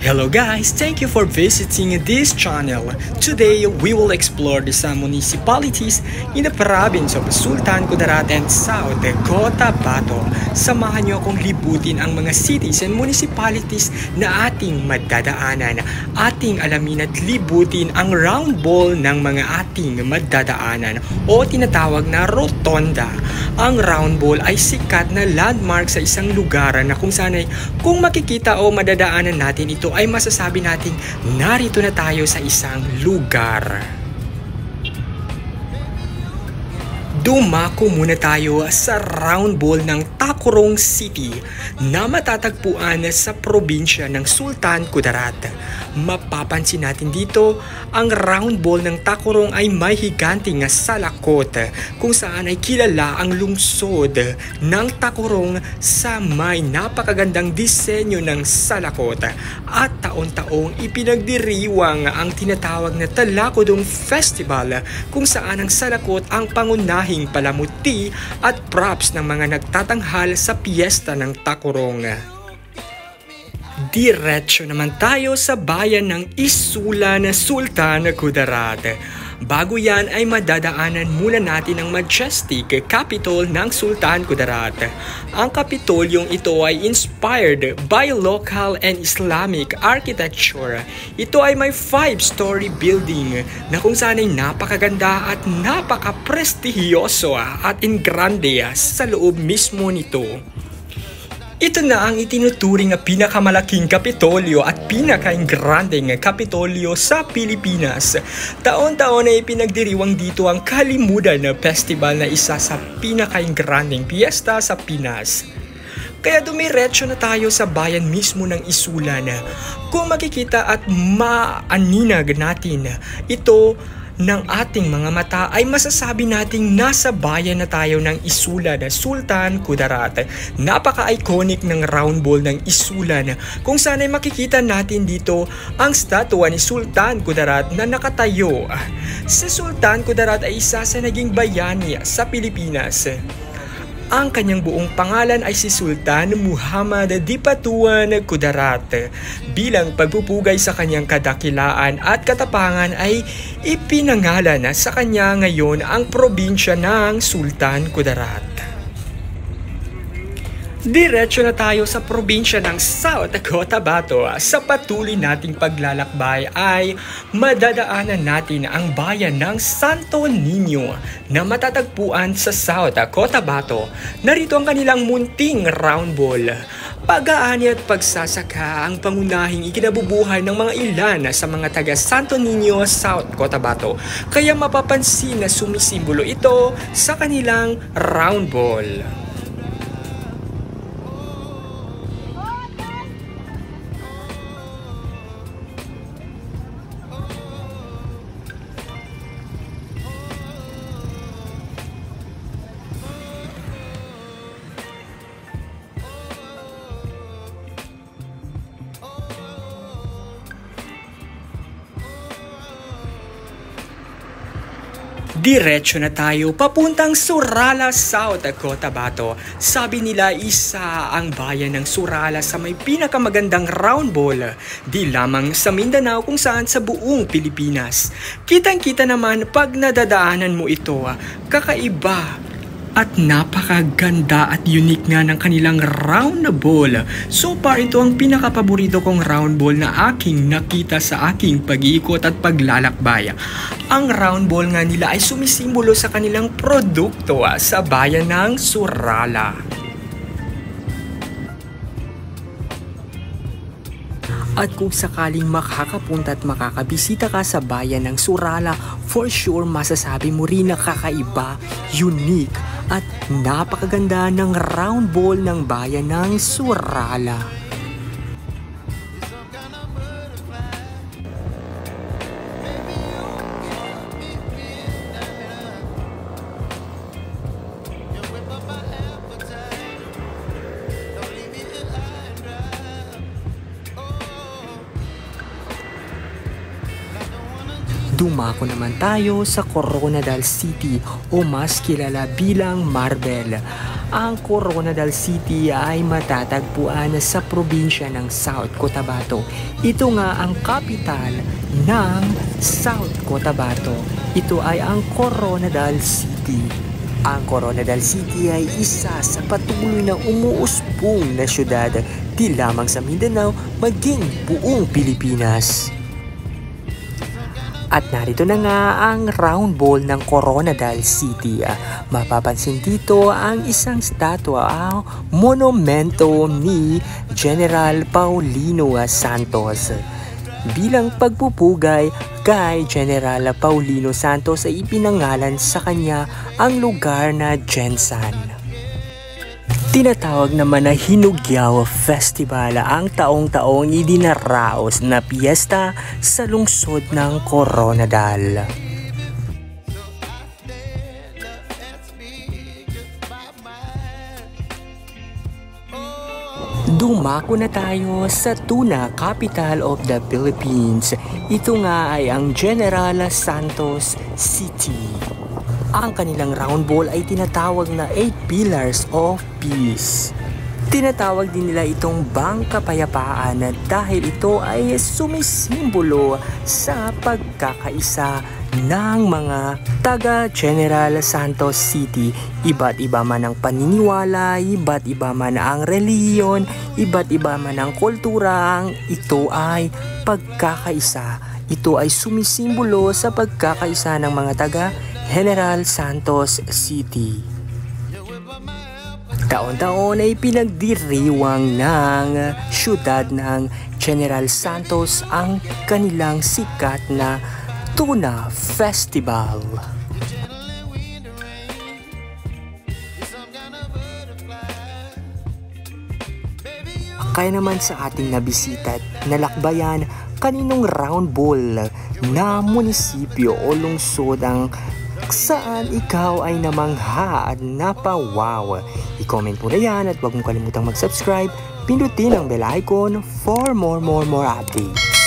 Hello guys, thank you for visiting this channel. Today, we will explore the some municipalities in the province of Sultan Kudarat and South Cotabato. Samahan niyo akong libutin ang mga cities and municipalities na ating madadaanan. Ating alamin at libutin ang round ball ng mga ating madadaanan o tinatawag na rotonda. Ang round ball ay sikat na landmark sa isang lugar na kung saan ay kung makikita o madadaanan natin ito ay masasabi nating narito na tayo sa isang lugar. Dumako muna tayo sa round ball ng Tacurong City na matatagpuan sa probinsya ng Sultan Kudarat. Mapapansin natin dito, ang round ball ng Tacurong ay may higanting salakot kung saan ay kilala ang lungsod ng Tacurong sa may napakagandang disenyo ng salakot at taon-taong ipinagdiriwang ang tinatawag na Talakudong Festival kung saan ang salakot ang pangunahing palamuti at props ng mga nagtatanghal sa piyesta ng Tacurong. Diretso naman tayo sa bayan ng Isulan, Sultan Kudarat. Bago yan ay madadaanan muna natin ang majestic capital ng Sultan Kudarat. Ang kapitolyong ito ay inspired by local and Islamic architecture. Ito ay may 5-story building na kung saan ay napakaganda at napaka-prestigiyoso at in grande sa loob mismo nito. Ito na ang itinuturing na pinakamalaking kapitolyo at pinaka-grandeng kapitolyo sa Pilipinas. Taon-taon ay pinagdiriwang dito ang Kalimudan Festival na isa sa pinaka-grandeng piyesta sa Pinas. Kaya dumiretso na tayo sa bayan mismo ng Isulan. Kung makikita at maaninag natin ito ng ating mga mata ay masasabi nating nasa bayan na tayo ng Isulan, Sultan Kudarat. Napaka-iconic ng round ball ng Isulan kung saan ay makikita natin dito ang statwa ni Sultan Kudarat na nakatayo. Si Sultan Kudarat ay isa sa naging bayani sa Pilipinas. Ang kanyang buong pangalan ay si Sultan Muhammad Dipatuan Kudarat. Bilang pagpupugay sa kanyang kadakilaan at katapangan ay ipinangalan sa kanya ngayon ang probinsya ng Sultan Kudarat. Diretso na tayo sa probinsya ng South Cotabato. Sa patuloy nating paglalakbay ay madadaanan natin ang bayan ng Santo Niño na matatagpuan sa South Cotabato. Narito ang kanilang munting round ball. Pag-aani at pagsasaka ang pangunahing ikinabubuhay ng mga ilan sa mga taga Santo Niño, South Cotabato. Kaya mapapansin na sumisimbolo ito sa kanilang round ball. Diretso na tayo papuntang Surala, South Cotabato. Sabi nila isa ang bayan ng Surala sa may pinakamagandang round ball. Di lamang sa Mindanao kung saan sa buong Pilipinas. Kitang-kita naman pag nadadaanan mo ito, kakaiba at napakaganda at unique nga ng kanilang round ball. So far ito ang pinakapaborito kong round ball na aking nakita sa aking pag-iikot at paglalakbay. Ang round ball nga nila ay sumisimbolo sa kanilang produkto sa bayan ng Surala. At kung sakaling makakapunta at makakabisita ka sa bayan ng Surala, for sure masasabi mo rin na kakaiba, unique at napakaganda ng round ball ng bayan ng Surala. Dumako naman tayo sa Coronadal City o mas kilala bilang Marbel. Ang Coronadal City ay matatagpuan sa probinsya ng South Cotabato. Ito nga ang kapital ng South Cotabato. Ito ay ang Coronadal City. Ang Coronadal City ay isa sa patuloy na umuusbong na syudad di lamang sa Mindanao maging buong Pilipinas. At narito na nga ang round ball ng Coronadal City. Mapapansin dito ang isang statwa, monumento ni General Paulino Santos. Bilang pagpupugay kay General Paulino Santos ay ipinangalan sa kanya ang lugar na Jensan. Tinatawag naman na Hinugyaw Festival ang taong-taong idinaraos na piyesta sa lungsod ng Coronadal. Dumako na tayo sa tuna capital of the Philippines. Ito nga ay ang General Santos City. Ang kanilang round ball ay tinatawag na 8 Pillars of Peace. Tinatawag din nila itong Bangkapayapaan dahil ito ay sumisimbolo sa pagkakaisa ng mga taga General Santos City. Iba't iba man ang paniniwala, iba't iba man ang reliyon, iba't iba man ang kultura, ito ay pagkakaisa. Ito ay sumisimbolo sa pagkakaisa ng mga taga General Santos City. Taon-taon ay pinagdiriwang ng syudad ng General Santos ang kanilang sikat na Tuna Festival. Kaya naman sa ating nabisita at nalakbayan, kaninong round ball na munisipyo o lungsod ang saan ikaw ay namangha at napawaw. I-comment mo na yan at huwag mong kalimutang mag-subscribe. Pindutin ang bell icon for more updates.